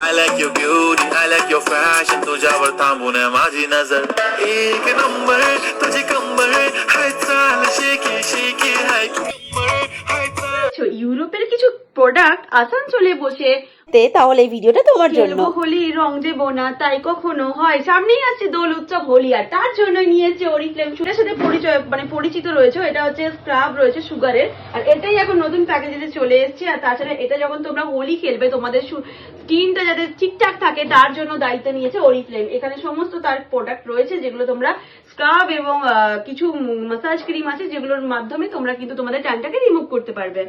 I like your beauty, I like your fashion. तुझ्यावर थांबून माझी नजर एक नंबर तुझी कंबर हाय चाल शेकी शेकी हाय कंबर हाय चाल। ইউরোপের কিছু প্রোডাক্ট আসানসোলে বসে তাহলে এই ভিডিওটা তোমার জন্য। হোলি রং দেবো না তাই কখনো হয়, সামনেই আসছে দোল উৎসব হোলি, আর তার জন্য নিয়েছে অরিফ্লেম। এর সাথে পরিচয় মানে পরিচিত রয়েছে, এটা হচ্ছে স্ক্রাব রয়েছে সুগারের, আর এটাই এখন নতুন প্যাকেজে চলে এসেছে। আর তাছাড়া এটা যখন তোমরা হোলি খেলবে তোমাদের স্কিনটা যাতে ঠিকঠাক থাকে তার জন্য দায়িত্ব নিয়েছে অরিফ্লেম। এখানে সমস্ত তার প্রোডাক্ট রয়েছে যেগুলো তোমরা স্ক্রাব এবং কিছু মাসাজ ক্রিম আছে যেগুলোর মাধ্যমে তোমরা কিন্তু তোমাদের ট্যানটাকে রিমুভ করতে পারবে।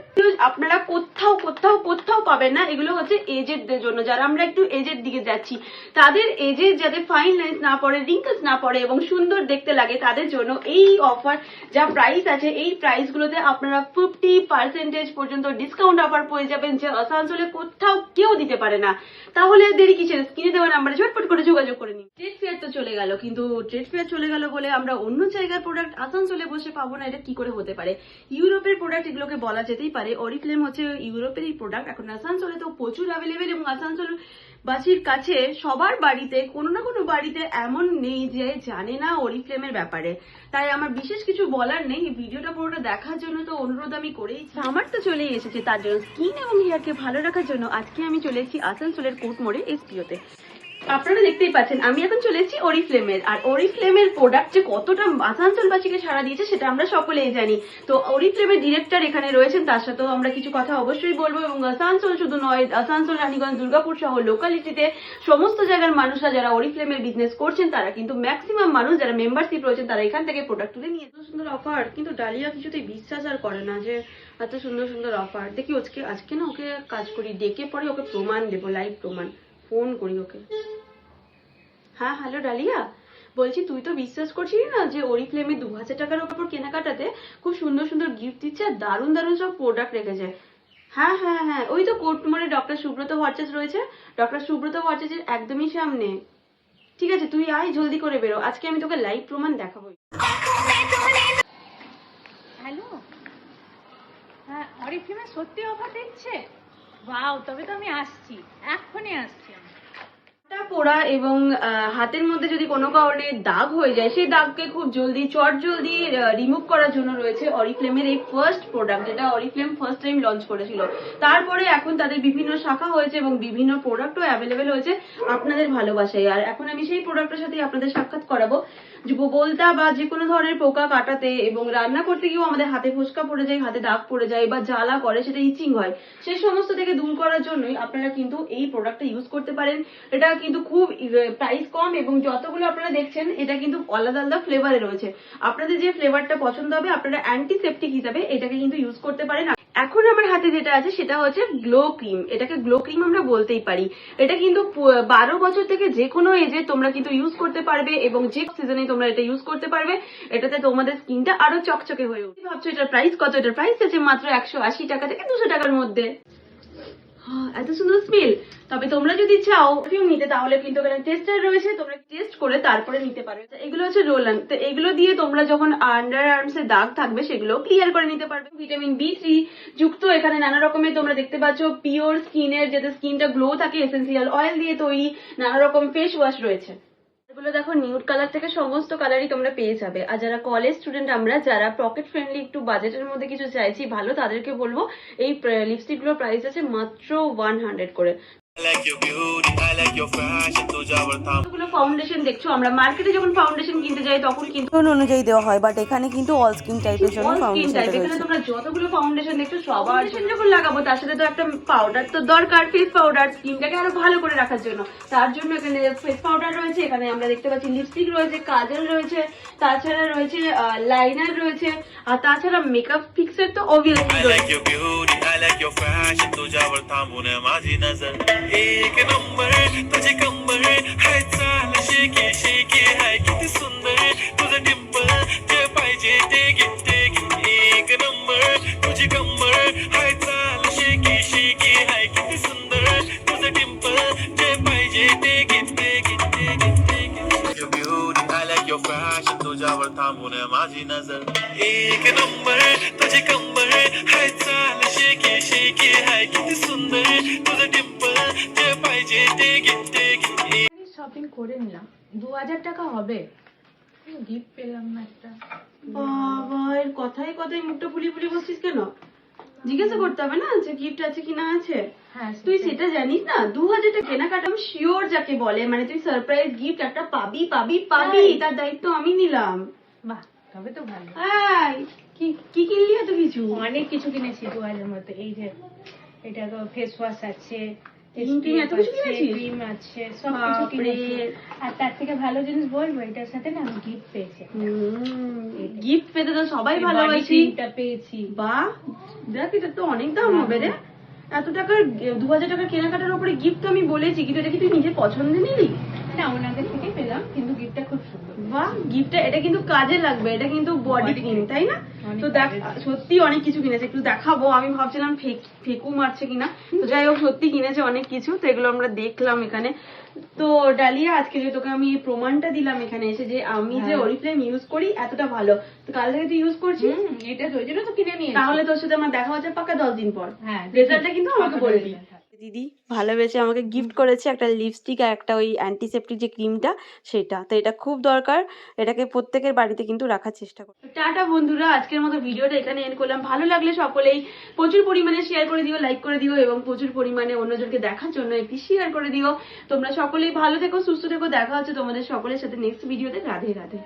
আপনারা কোথাও কোথাও কোথাও পাবেন না। এগুলো হচ্ছে এজেডদের জন্য, যারা আমরা একটু এজের দিকে যাচ্ছি তাদের এজে যাতে ফাইন লাইন্স না পড়ে, রিঙ্কলস না পড়ে এবং সুন্দর দেখতে লাগে তাদের জন্য এই অফার। যা প্রাইস আছে এই প্রাইস গুলোতে আপনারা 50% পর্যন্ত ডিসকাউন্ট অফার পেয়ে যাবেন, যে আসানসোলে কোথাও কেউ দিতে পারে না। তাহলে দেরি কিসের, স্ক্রিনে দেওয়া নাম্বারে ঝটপট করে যোগাযোগ করে নিন। ট্রেড ফেয়ার তো চলে গেল, কিন্তু ট্রেড ফেয়ার চলে গেল বলে আমরা অন্য জায়গার প্রোডাক্ট আসানসোলে বসে পাবো না, এটা কি করে হতে পারে? ইউরোপের প্রোডাক্ট এগুলোকে বলা যেতেই পারে। অরিফ্লেম হচ্ছে ইউরোপের এই প্রোডাক্ট, এখন আসানসোলে তো প্রচুর অ্যাভেলেবেল, এবং আসানসোল বাসীর কাছে সবার বাড়িতে কোনো না কোনো বাড়িতে এমন নেই যে জানে না অরিফ্লেমের ব্যাপারে। তাই আমার বিশেষ কিছু বলার নেই, এই ভিডিওটা পুরোটা দেখার জন্য তো অনুরোধ আমি করেই। আমার তো চলেই এসেছে, তার জন্য স্কিন এবং হেয়ারকে ভালো রাখার জন্য আজকে আমি চলে এসেছি আসানসোলের কোর্ট মোড়ে এসপিওতে। আপনারা দেখতেই পাচ্ছেন আমি এখন চলে এসেছি অরিফ্লেমের, আর অরিফ্লেমের প্রোডাক্ট যে কতটা আসানসোলবাসীকে সাড়া দিয়েছে সেটা আমরা সকলেই জানি। তো অরিফ্লেমের ডিরেক্টর এখানে রয়েছেন, তার সাথেও আমরা কিছু কথা অবশ্যই বলবো। এবং আসানসোল শুধু নয়, আসানসোল, রানীগঞ্জ, দুর্গাপুর সহ লোকালিটিতে সমস্ত জায়গার মানুষরা যারা অরিফ্লেমের বিজনেস করছেন তারা কিন্তু ম্যাক্সিমাম মানুষ যারা মেম্বারশিপ রয়েছেন তারা এখান থেকে প্রোডাক্ট তুলে নিয়ে। এত সুন্দর অফার, কিন্তু ডালিয়া কিছুতেই বিশ্বাস আর করে না যে এত সুন্দর সুন্দর অফার। দেখি আজকে না ওকে কাজ করি, ডেকে পরে ওকে প্রমাণ দেবো, লাইভ প্রমাণ, ফোন করি ওকে। হ্যাঁ হ্যালো ডালিয়া, বলছি তুই তো বিশ্বাস করছিস না যে অরিফ্লেমে 2000 টাকার উপর কেনাকাটাতে খুব সুন্দর সুন্দর গিফট দিচ্ছে আর দারুণ দারুণ সব প্রোডাক্ট রেখেছে। হ্যাঁ হ্যাঁ হ্যাঁ, ওই তো কোর্ট মোড়ে ডক্টর সুব্রত ভট্টাচ রয়েছে, ডক্টর সুব্রত ভট্টাচের একদমই সামনে। ঠিক আছে তুই আয়, জলদি করে বেরো, আজকে আমি তোকে লাইভ প্রমাণ দেখাবো। হ্যালো, হ্যাঁ অরিফ্লেমে সত্যি অফার দিচ্ছে? ওয়াও, তবে তো আমি আসছি, এক্ষুনি আসছি আমি। পোড়া এবং হাতের মধ্যে যদি কোনো কারণে দাগ হয়ে যায় সেই দাগকে খুব জলদি জলদি রিমুভ করার জন্য রয়েছে অরিফ্লেমের এই ফার্স্ট প্রোডাক্ট, যেটা অরিফ্লেম ফার্স্ট টাইম লঞ্চ করেছিল। তারপরে এখন তাদের বিভিন্ন শাখা হয়েছে এবং বিভিন্ন প্রোডাক্টও অ্যাভেলেবেল হয়েছে আপনাদের ভালোবাসায়। আর এখন আমি সেই প্রোডাক্টের সাথে আপনাদের সাক্ষাৎ করাবো। বলতা বা যে কোনো ধরনের পোকা কাটাতে এবং রান্না করতে গিয়েও আমাদের হাতে ফোস্কা পড়ে যায়, হাতে দাগ পড়ে যায় বা জ্বালা করে, সেটা ইচিং হয়, সেই সমস্ত থেকে দূর করার জন্যই আপনারা কিন্তু এই প্রোডাক্টটা ইউজ করতে পারেন। এটা কিন্তু খুব প্রাইস কম এবং যতগুলো আপনারা দেখছেন এটা কিন্তু আলাদা আলাদা ফ্লেভারে রয়েছে। আপনাদের যে ফ্লেভারটা পছন্দ হবে আপনারা অ্যান্টিসেপটিক হিসাবে এটাকে কিন্তু ইউজ করতে পারেন। এখন আমার হাতে যেটা আছে সেটা হচ্ছে গ্লো ক্রিম, এটাকে গ্লো ক্রিম আমরা বলতেই পারি। এটা কিন্তু 12 বছর থেকে যে কোনো এজে তোমরা কিন্তু ইউজ করতে পারবে এবং যে সিজনে তোমরা এটা ইউজ করতে পারবে। এটাতে তোমাদের স্কিনটা আরো চকচকে হয়ে উঠবে। ভাবছো এটার প্রাইস কত? এটার প্রাইস আছে মাত্র 180 টাকা থেকে 200 টাকার মধ্যে। এত সুন্দর স্মেল। তবে তোমরা যদি চাও পারফিউম নিতে তাহলে কিন্তু এখানে টেস্টার রয়েছে, তোমরা টেস্ট করে তারপরে নিতে পারো। এগুলো হচ্ছে রোল অন, তো এগুলো দিয়ে তোমরা যখন আন্ডার আর্মস এ দাগ থাকবে সেগুলো ক্লিয়ার করে নিতে পারবে। ভিটামিন B3 যুক্ত এখানে নানা রকমের তোমরা দেখতে পাচ্ছ পিওর স্কিনের, যাতে স্কিনটা গ্লো থাকে, এসেন্সিয়াল অয়েল দিয়ে তৈরি নানা রকম ফেস ওয়াশ রয়েছে। এগুলো দেখো নিউড কালার থেকে সমস্ত কালারই তোমরা পেয়ে যাবে। আর যারা কলেজ স্টুডেন্ট আমরা, যারা পকেট ফ্রেন্ডলি একটু বাজেটের মধ্যে কিছু চাইছি ভালো, তাদেরকে বলবো এই লিপস্টিক গুলোর প্রাইস আছে মাত্র 100 করে। I like your beauty, I like your fashion तुझ्यावर थांबून ফাউন্ডেশন দেখছো, আমরা মার্কেটে যখন ফাউন্ডেশন কিনতে যাই তখন কিন্তু অনুযায়ী দেওয়া হয়, বাট এখানে কিন্তু অল স্কিন টাইপের জন্য ফাউন্ডেশন এখানে রয়েছে। তোমরা যতগুলো ফাউন্ডেশন দেখছো সবার যখন লাগাবো তার সাথে তো একটা পাউডার তো দরকার, ফেস পাউডার, স্কিনটাকে আরো ভালো করে রাখার জন্য। তার জন্য এখানে ফেস পাউডার রয়েছে, এখানে আমরা দেখতে পাচ্ছি লিপস্টিক রয়েছে, কাজল রয়েছে, তাছাড়া রয়েছে লাইনার রয়েছে, আর তাছাড়া মেকআপ ফিক্সার তো obviously I like your beauty, I like your fashion तुझ्यावर थांबून माझी नजर एक नंबर तुझी कंबर हाय चाल शेकी शेकी हाय किती सुंदर तुझं डिंपल जे पाहिजे ते एक नंबर तुझी कंबर हाय चाल शेकी शेकी हाय किती सुंदर तुझं डिंपल जे पाहिजे ते your beauty, I like your fashion तुझ्या तुझ्यावर थांबून माझी नजर एक नंबर तुझे कंबर हाय चाल शेकी शेकी हाय किती सुंदर तुझं डिंपल जे पाहिजे ते घे শপিং করে নিলাম, 2000 টাকা হবে। গিফট পেলাম না একটা। বাবা, এর কথায় কথায় মুখটা ফুলি ফুলি বসছিস কেন? জিজ্ঞাসা করতে হবে না যে গিফট আছে কি না আছে? হ্যাঁ, তুই সেটা জানিস না, 2000 টাকা কেনাকাটা আমি শিওর যাকে বলে, মানে তুই সারপ্রাইজ গিফট একটা পাবি পাবি পাবি, তার দায়িত্ব আমি নিলাম। বাহ, তবে তো ভালো। হ্যাঁ, কি কি কিনলি এত কিছু? অনেক কিছু কিনেছি 2000 মতো। এই যে এটা তো ফেস ওয়াশ আছে, ক্রিম এত কিছু কিনেছিস? ক্রিম আছে, সব কিছু কিনেছি। আর তার থেকে ভালো জিনিস বলবো, এটার সাথে না আমি গিফট পেয়েছি। গিফট পেতে তো সবাই ভালোবাসি। ক্রিমটা পেয়েছি। বাহ, দেখ এটা তো অনেক দাম হবে রে। এত টাকার 2000 টাকার কেনাকাটার উপরে গিফট তো আমি বলেছি, কিন্তু এটা কি তুই নিজের পছন্দে নিলি? না, ওনাদের থেকেই পেলাম, কিন্তু গিফটটা খুব সুন্দর। বাহ, গিফটটা এটা কিন্তু কাজে লাগবে, এটা কিন্তু বডি ক্রিম, তাই না? তো দেখ, সত্যি অনেক কিছু কিনেছে, একটু দেখাবো। আমি ভাবছিলাম ফেকু মারছে কিনা, তো যাই হোক সত্যি কিনেছে অনেক কিছু, তো এগুলো আমরা দেখলাম এখানে। তো ডালিয়া, আজকে যে তোকে আমি এই প্রমাণটা দিলাম এখানে এসে যে আমি যে অরিফ্লেম ইউজ করি এতটা ভালো, তো কাল থেকে তুই ইউজ করছিস। এটা তো ওই জন্য তো কিনে নিয়ে। তাহলে তোর সাথে আমার দেখা হচ্ছে পাক্কা 10 দিন পর। হ্যাঁ, রেজাল্টটা কিন্তু আমাকে বলবি। দিদি ভালোবেসে আমাকে গিফট করেছে একটা লিপস্টিক আর একটা ওই অ্যান্টিসেপ্টিক যে ক্রিমটা, সেটা তো এটা খুব দরকার, এটাকে প্রত্যেকের বাড়িতে কিন্তু রাখার চেষ্টা করো। টাটা বন্ধুরা, আজকের মতো ভিডিওটা এখানে এন্ড করলাম। ভালো লাগলে সকলেই প্রচুর পরিমাণে শেয়ার করে দিও, লাইক করে দিও, এবং প্রচুর পরিমাণে অন্যজনকে দেখার জন্য একটি শেয়ার করে দিও। তোমরা সকলেই ভালো থেকো, সুস্থ থেকো। দেখা হচ্ছে তোমাদের সকলের সাথে নেক্সট ভিডিওতে। রাধে রাধে।